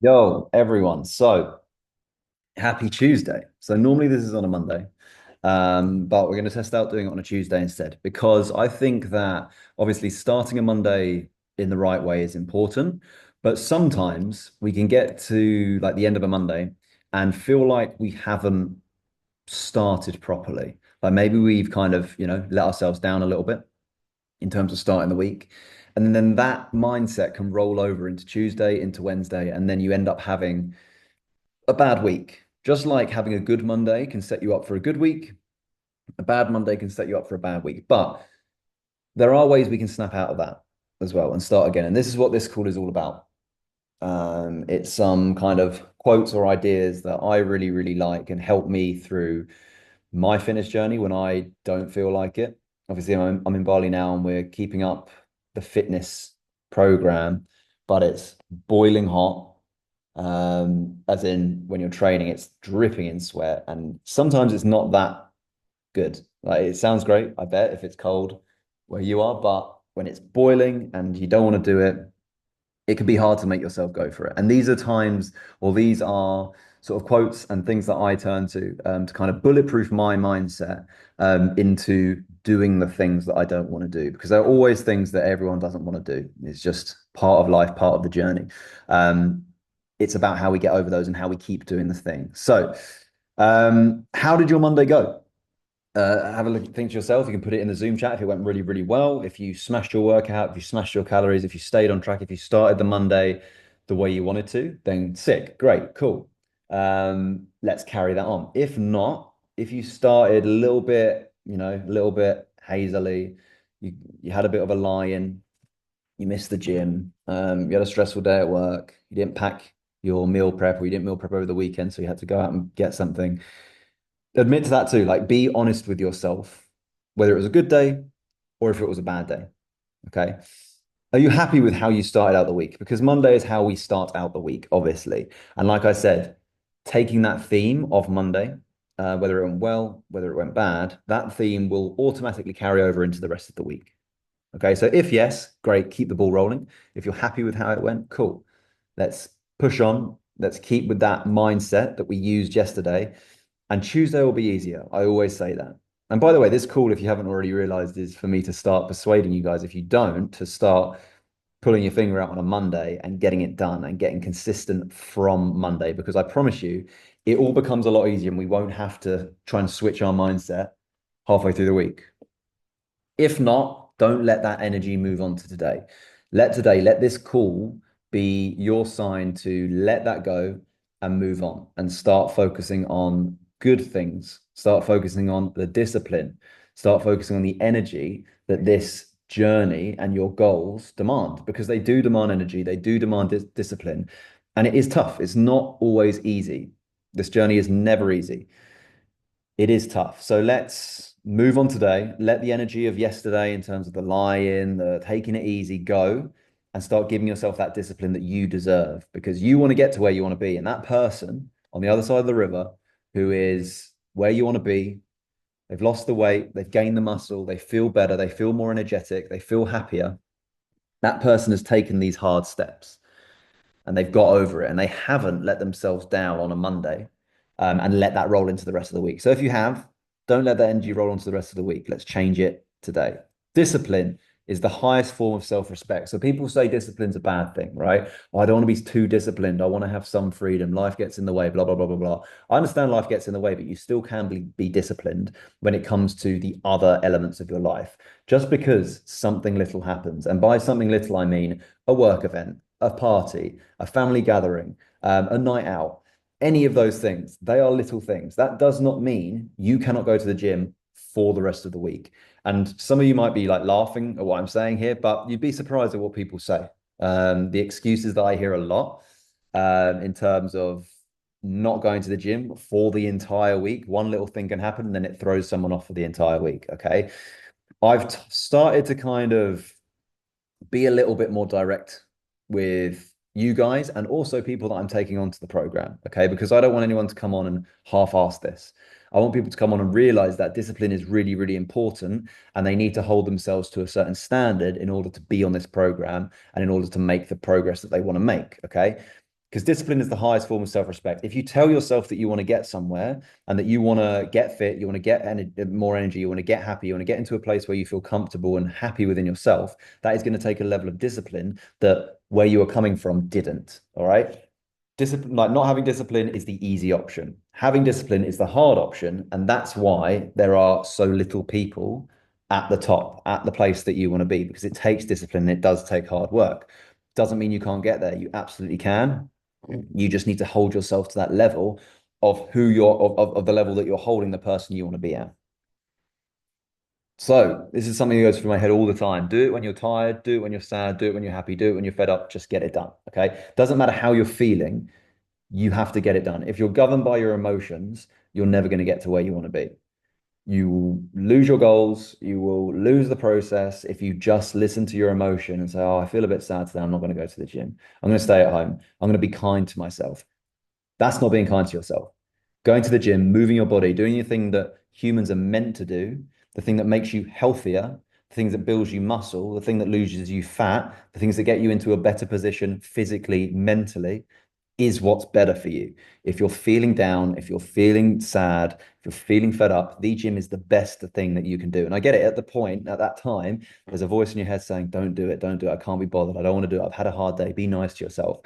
Yo, everyone. So happy Tuesday. So normally this is on a Monday, but we're going to test out doing it on a Tuesday instead because I think that obviously starting a Monday in the right way is important, but sometimes we can get to like the end of a Monday and feel like we haven't started properly. Like maybe we've kind of, let ourselves down a little bit in terms of starting the week. And then that mindset can roll over into Tuesday, into Wednesday, and then you end up having a bad week. Just like having a good Monday can set you up for a good week, a bad Monday can set you up for a bad week. But there are ways we can snap out of that as well and start again. And this is what this call is all about. It's some kind of quotes or ideas that I really, really like and help me through my fitness journey when I don't feel like it. Obviously, I'm in Bali now and we're keeping up the fitness program, but it's boiling hot. As in when you're training, it's dripping in sweat, and sometimes it's not that good. Like it sounds great, I bet, if it's cold where you are, but when it's boiling and you don't want to do it, it can be hard to make yourself go for it. And these are times, or these are sort of quotes and things that I turn to kind of bulletproof my mindset into doing the things that I don't want to do, because there are always things that everyone doesn't want to do. It's just part of life, part of the journey. Um, it's about how we get over those and how we keep doing the thing. So, how did your Monday go? Have a look, think to yourself. You can put it in the Zoom chat if it went really, really well. If you smashed your workout, if you smashed your calories, if you stayed on track, if you started the Monday the way you wanted to, then sick, great, cool. Let's carry that on. If not, if you started a little bit, a little bit hazily, you had a bit of a lie-in, you missed the gym, you had a stressful day at work, you didn't pack your meal prep or you didn't meal prep over the weekend, so you had to go out and get something. Admit to that too. Like, be honest with yourself, whether it was a good day or if it was a bad day. Okay. Are you happy with how you started out the week? Because Monday is how we start out the week, obviously. And like I said, taking that theme of Monday, whether it went well, whether it went bad, that theme will automatically carry over into the rest of the week. Okay. So if yes, great, keep the ball rolling. If you're happy with how it went, cool. Let's push on. Let's keep with that mindset that we used yesterday, and Tuesday will be easier. I always say that. And by the way, this call, if you haven't already realized, is for me to start persuading you guys, if you don't, to start pulling your finger out on a Monday and getting it done and getting consistent from Monday. Because I promise you, it all becomes a lot easier and we won't have to try and switch our mindset halfway through the week. If not, don't let that energy move on to today. Let this call be your sign to let that go and move on and start focusing on good things. Start focusing on the discipline. Start focusing on the energy that this journey and your goals demand, because they do demand energy, they do demand discipline, and it is tough. It's not always easy. This journey is never easy. It is tough. So let's move on today. Let the energy of yesterday, in terms of the lie-in, the taking it easy, go and start giving yourself that discipline that you deserve, because you want to get to where you want to be. And that person on the other side of the river who is where you want to be, they've lost the weight, they've gained the muscle, they feel better, they feel more energetic, they feel happier. That person has taken these hard steps and they've got over it and they haven't let themselves down on a Monday, and let that roll into the rest of the week. So if you have, don't let that energy roll onto the rest of the week. Let's change it today. Discipline is the highest form of self-respect. So people say discipline's a bad thing, right? Oh, I don't want to be too disciplined. I want to have some freedom. Life gets in the way, blah, blah, blah, blah, blah. I understand life gets in the way, but you still can be disciplined when it comes to the other elements of your life. Just because something little happens, and by something little, I mean a work event, a party, a family gathering, a night out, any of those things, they are little things. That does not mean you cannot go to the gym for the rest of the week. And some of you might be like laughing at what I'm saying here, but you'd be surprised at what people say. The excuses that I hear a lot, in terms of not going to the gym for the entire week, one little thing can happen and then it throws someone off for the entire week. Okay. I've started to kind of be a little bit more direct with you guys and also people that I'm taking onto the program. Okay. Because I don't want anyone to come on and half-ass this. I want people to come on and realize that discipline is really, really important and they need to hold themselves to a certain standard in order to be on this program and in order to make the progress that they want to make. Okay. Because discipline is the highest form of self-respect. If you tell yourself that you want to get somewhere and that you want to get fit, you want to get more energy, you want to get happy, you want to get into a place where you feel comfortable and happy within yourself, that is going to take a level of discipline that where you are coming from didn't. All right. Discipline, like not having discipline is the easy option. Having discipline is the hard option. And that's why there are so little people at the top, at the place that you want to be, because it takes discipline and it does take hard work. Doesn't mean you can't get there. You absolutely can. You just need to hold yourself to that level of who you're of the level that you're holding the person you want to be at. So this is something that goes through my head all the time. Do it when you're tired, do it when you're sad, do it when you're happy, do it when you're fed up, just get it done. Okay. Doesn't matter how you're feeling, you have to get it done. If you're governed by your emotions, you're never going to get to where you want to be. You will lose your goals, you will lose the process if you just listen to your emotion and say, oh, I feel a bit sad today. I'm not going to go to the gym. I'm going to stay at home. I'm going to be kind to myself. That's not being kind to yourself. Going to the gym, moving your body, doing the thing that humans are meant to do, the thing that makes you healthier, the things that builds you muscle, the thing that loses you fat, the things that get you into a better position physically, mentally, is what's better for you. If you're feeling down, if you're feeling sad, if you're feeling fed up, the gym is the best thing that you can do. And I get it at the point, at that time, there's a voice in your head saying, don't do it, don't do it. I can't be bothered. I don't want to do it. I've had a hard day. Be nice to yourself.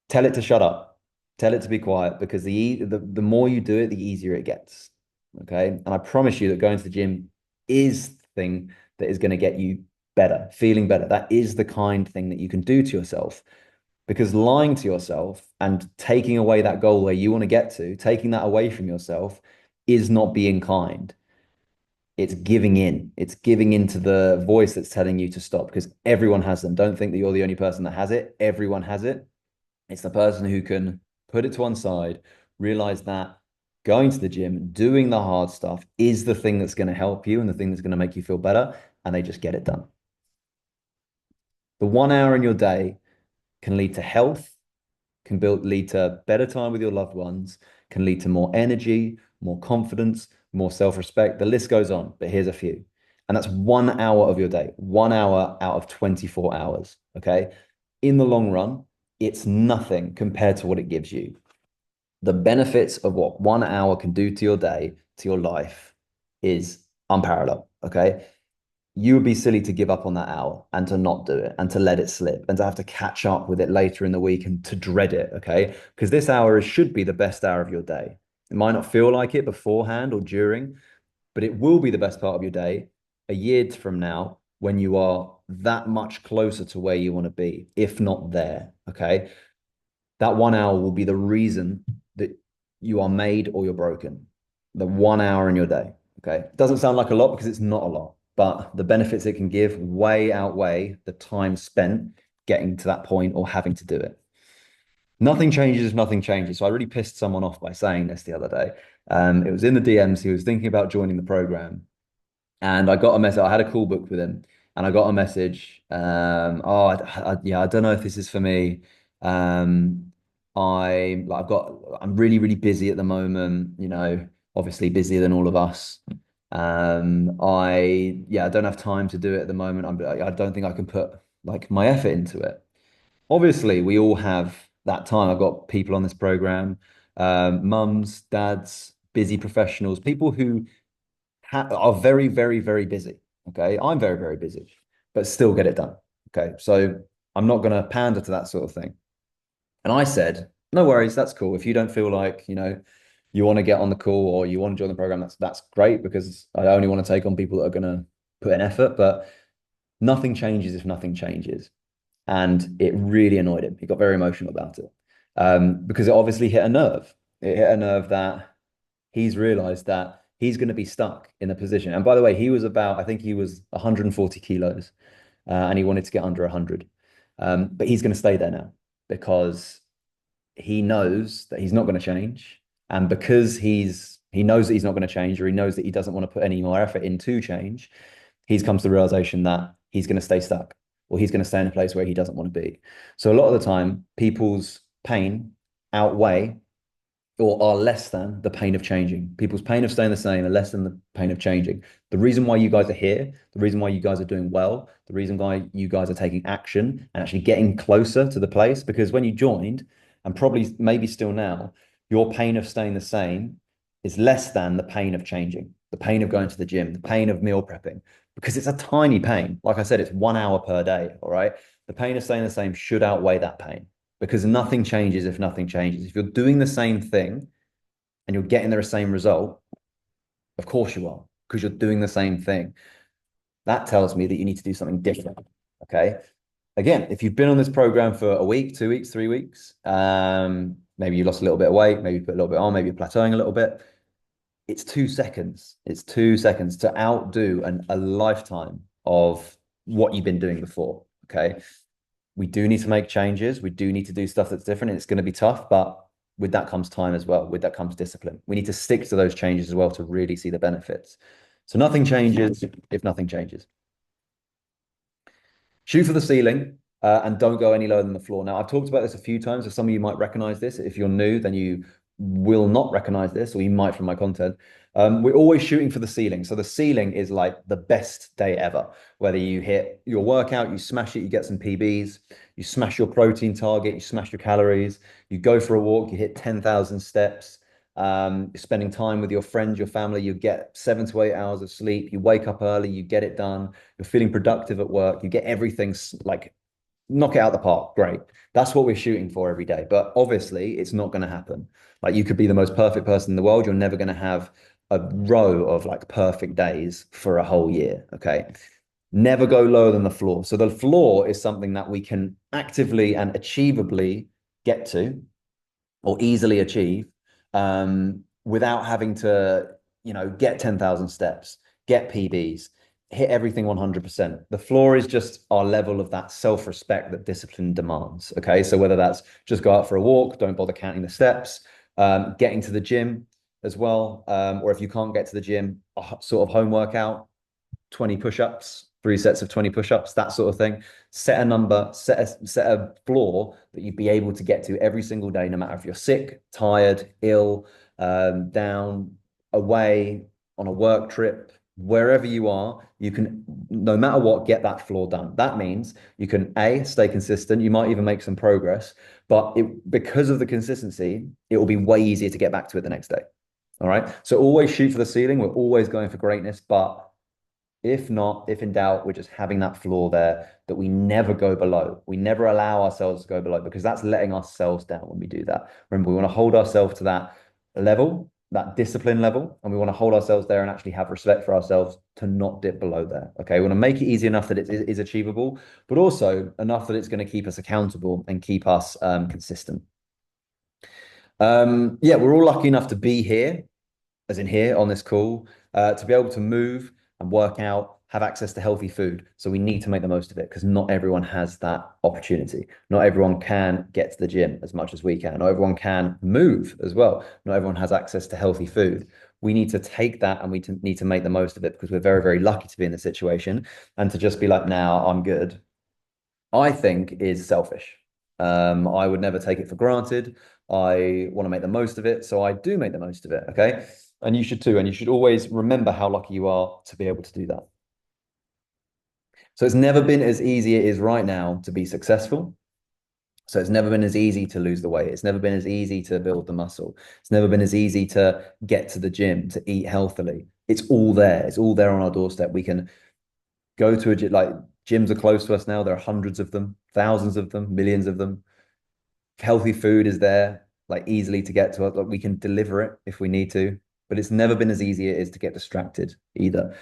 Tell it to shut up. Tell it to be quiet because the more you do it, the easier it gets. Okay. And I promise you that going to the gym is the thing that is going to get you better, feeling better. That is the kind thing that you can do to yourself because lying to yourself and taking away that goal where you want to get to, taking that away from yourself is not being kind. It's giving in. It's giving into the voice that's telling you to stop because everyone has them. Don't think that you're the only person that has it. Everyone has it. It's the person who can put it to one side, realize that going to the gym, doing the hard stuff is the thing that's going to help you and the thing that's going to make you feel better. And they just get it done. The 1 hour in your day can lead to health, can lead to better time with your loved ones, can lead to more energy, more confidence, more self-respect. The list goes on, but here's a few. And that's 1 hour of your day, 1 hour out of 24 hours. Okay. In the long run, it's nothing compared to what it gives you. The benefits of what 1 hour can do to your day, to your life, is unparalleled. Okay. You would be silly to give up on that hour and to not do it and to let it slip and to have to catch up with it later in the week and to dread it. Okay. Because this hour should be the best hour of your day. It might not feel like it beforehand or during, but it will be the best part of your day a year from now when you are that much closer to where you want to be, if not there. Okay. That 1 hour will be the reason that you are made or you're broken. The 1 hour in your day. Okay. It doesn't sound like a lot because it's not a lot, but the benefits it can give way outweigh the time spent getting to that point or having to do it. Nothing changes if nothing changes. So I really pissed someone off by saying this the other day. It was in the DMs. He was thinking about joining the program. And I got a message. I had a call booked with him, and I got a message. Yeah, I don't know if this is for me. I'm really, really busy at the moment. You know, obviously busier than all of us. I don't have time to do it at the moment. I don't think I can put like my effort into it. Obviously, we all have that time. I've got people on this program, mums, dads, busy professionals, people who are very, very, very busy. Okay. I'm very, very busy, but still get it done. Okay. So I'm not going to pander to that sort of thing. And I said, no worries. That's cool. If you don't feel like, you want to get on the call or you want to join the program, that's great because I only want to take on people that are going to put in effort, but nothing changes if nothing changes. And it really annoyed him. He got very emotional about it because it obviously hit a nerve. It hit a nerve that he's realized that he's going to be stuck in a position. And by the way, I think he was 140 kilos and he wanted to get under 100. But he's going to stay there now because he knows that he's not going to change. And because he knows that he's not going to change, or he knows that he doesn't want to put any more effort into change, he's come to the realization that he's going to stay stuck or he's going to stay in a place where he doesn't want to be. So a lot of the time, people's pain outweigh or are less than the pain of changing. People's pain of staying the same are less than the pain of changing. The reason why you guys are here, the reason why you guys are doing well, the reason why you guys are taking action and actually getting closer to the place, because when you joined, and probably maybe still now, your pain of staying the same is less than the pain of changing, the pain of going to the gym, the pain of meal prepping, because it's a tiny pain. Like I said, it's 1 hour per day. All right. The pain of staying the same should outweigh that pain because nothing changes if nothing changes. If you're doing the same thing and you're getting the same result, of course you are, because you're doing the same thing. That tells me that you need to do something different. Okay. Again, if you've been on this program for a week, 2 weeks, 3 weeks, maybe you lost a little bit of weight, maybe you put a little bit on, maybe you're plateauing a little bit. It's 2 seconds. It's 2 seconds to outdo a lifetime of what you've been doing before. Okay. We do need to make changes. We do need to do stuff that's different. It's going to be tough, but with that comes time as well. With that comes discipline. We need to stick to those changes as well to really see the benefits. So nothing changes if nothing changes. Shoot for the ceiling and don't go any lower than the floor. Now, I've talked about this a few times, so some of you might recognize this. If you're new, then you will not recognize this, or you might from my content. We're always shooting for the ceiling. So the ceiling is like the best day ever. Whether you hit your workout, you smash it, you get some PBs, you smash your protein target, you smash your calories, you go for a walk, you hit 10,000 steps, you're spending time with your friends, your family, you get 7 to 8 hours of sleep, you wake up early, you get it done, you're feeling productive at work, you get everything like knock it out the park. Great. That's what we're shooting for every day. But obviously, it's not going to happen. Like you could be the most perfect person in the world. You're never going to have a row of like perfect days for a whole year. Okay. Never go lower than the floor. So the floor is something that we can actively and achievably get to or easily achieve without having to, get 10,000 steps, get PBs, hit everything 100%. The floor is just our level of that self-respect that discipline demands. Okay. So whether that's just go out for a walk, don't bother counting the steps, getting to the gym as well. Or if you can't get to the gym, a sort of home workout, 20 push-ups, 3 sets of 20 push-ups, that sort of thing. Set a number, set a floor that you'd be able to get to every single day, no matter if you're sick, tired, ill, down, away, on a work trip, wherever you are, you can, no matter what, get that floor done. That means you can stay consistent. You might even make some progress, but because of the consistency, it will be way easier to get back to it the next day. All right. So always shoot for the ceiling. We're always going for greatness, but if not, if in doubt, we're just having that floor there that we never go below. We never allow ourselves to go below because that's letting ourselves down when we do that. Remember, we want to hold ourselves to that level, that discipline level, and we want to hold ourselves there and actually have respect for ourselves to not dip below there. Okay. We want to make it easy enough that it is achievable, but also enough that it's going to keep us accountable and keep us consistent. Yeah, we're all lucky enough to be here, as in here on this call, to be able to move and work out, have access to healthy food. So we need to make the most of it because not everyone has that opportunity. Not everyone can get to the gym as much as we can. Not everyone can move as well. Not everyone has access to healthy food. We need to take that and we need to make the most of it because we're very, very lucky to be in this situation. And to just be like, now I'm good, I think is selfish. I would never take it for granted. I want to make the most of it. So I do make the most of it. Okay. And you should too. And you should always remember how lucky you are to be able to do that. So it's never been as easy as it is right now to be successful. So it's never been as easy to lose the weight. It's never been as easy to build the muscle. It's never been as easy to get to the gym, to eat healthily. It's all there. It's all there on our doorstep. We can go to a gym, like gyms are close to us now. There are hundreds of them, thousands of them, millions of them. Healthy food is there, like easily to get to it. Like we can deliver it if we need to, but it's never been as easy as it is to get distracted either.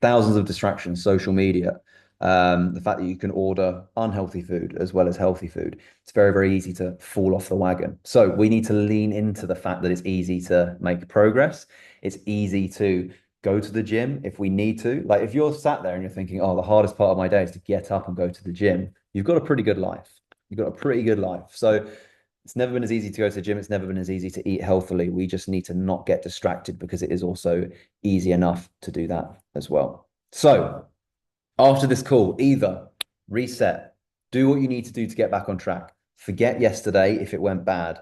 Thousands of distractions, social media, the fact that you can order unhealthy food as well as healthy food. It's very, very easy to fall off the wagon. So we need to lean into the fact that it's easy to make progress. It's easy to go to the gym if we need to. Like if you're sat there and you're thinking, oh, the hardest part of my day is to get up and go to the gym, you've got a pretty good life. You've got a pretty good life. So it's never been as easy to go to the gym. It's never been as easy to eat healthily. We just need to not get distracted because it is also easy enough to do that as well. So after this call, either reset, do what you need to do to get back on track, forget yesterday if it went bad,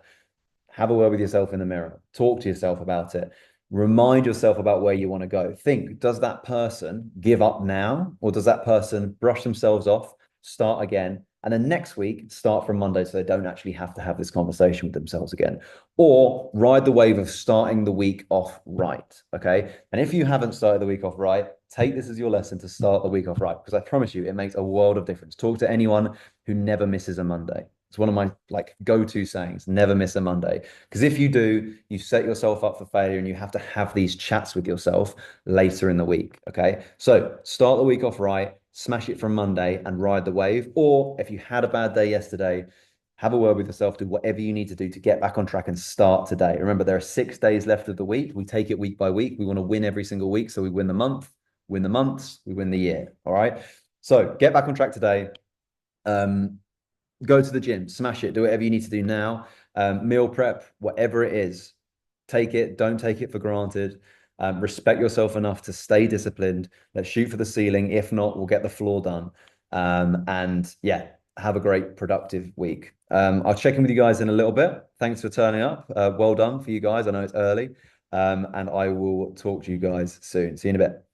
have a word with yourself in the mirror, talk to yourself about it, remind yourself about where you want to go. Think, does that person give up now, or does that person brush themselves off, start again, and then next week start from Monday so they don't actually have to have this conversation with themselves again? Or ride the wave of starting the week off right. Okay. And if you haven't started the week off right, take this as your lesson to start the week off right, because I promise you it makes a world of difference. Talk to anyone who never misses a Monday. It's one of my like go-to sayings, never miss a Monday. Because if you do, you set yourself up for failure and you have to have these chats with yourself later in the week. Okay. So start the week off right, smash it from Monday and ride the wave. Or if you had a bad day yesterday, have a word with yourself, do whatever you need to do to get back on track and start today. Remember, there are 6 days left of the week. We take it week by week. We want to win every single week. So we win the month, win the months, we win the year. All right. So get back on track today. Go to the gym, smash it, do whatever you need to do now. Meal prep, whatever it is, take it, don't take it for granted. Respect yourself enough to stay disciplined. Let's shoot for the ceiling. If not, we'll get the floor done. And yeah, have a great productive week. I'll check in with you guys in a little bit. Thanks for turning up. Well done for you guys. I know it's early. And I will talk to you guys soon. See you in a bit.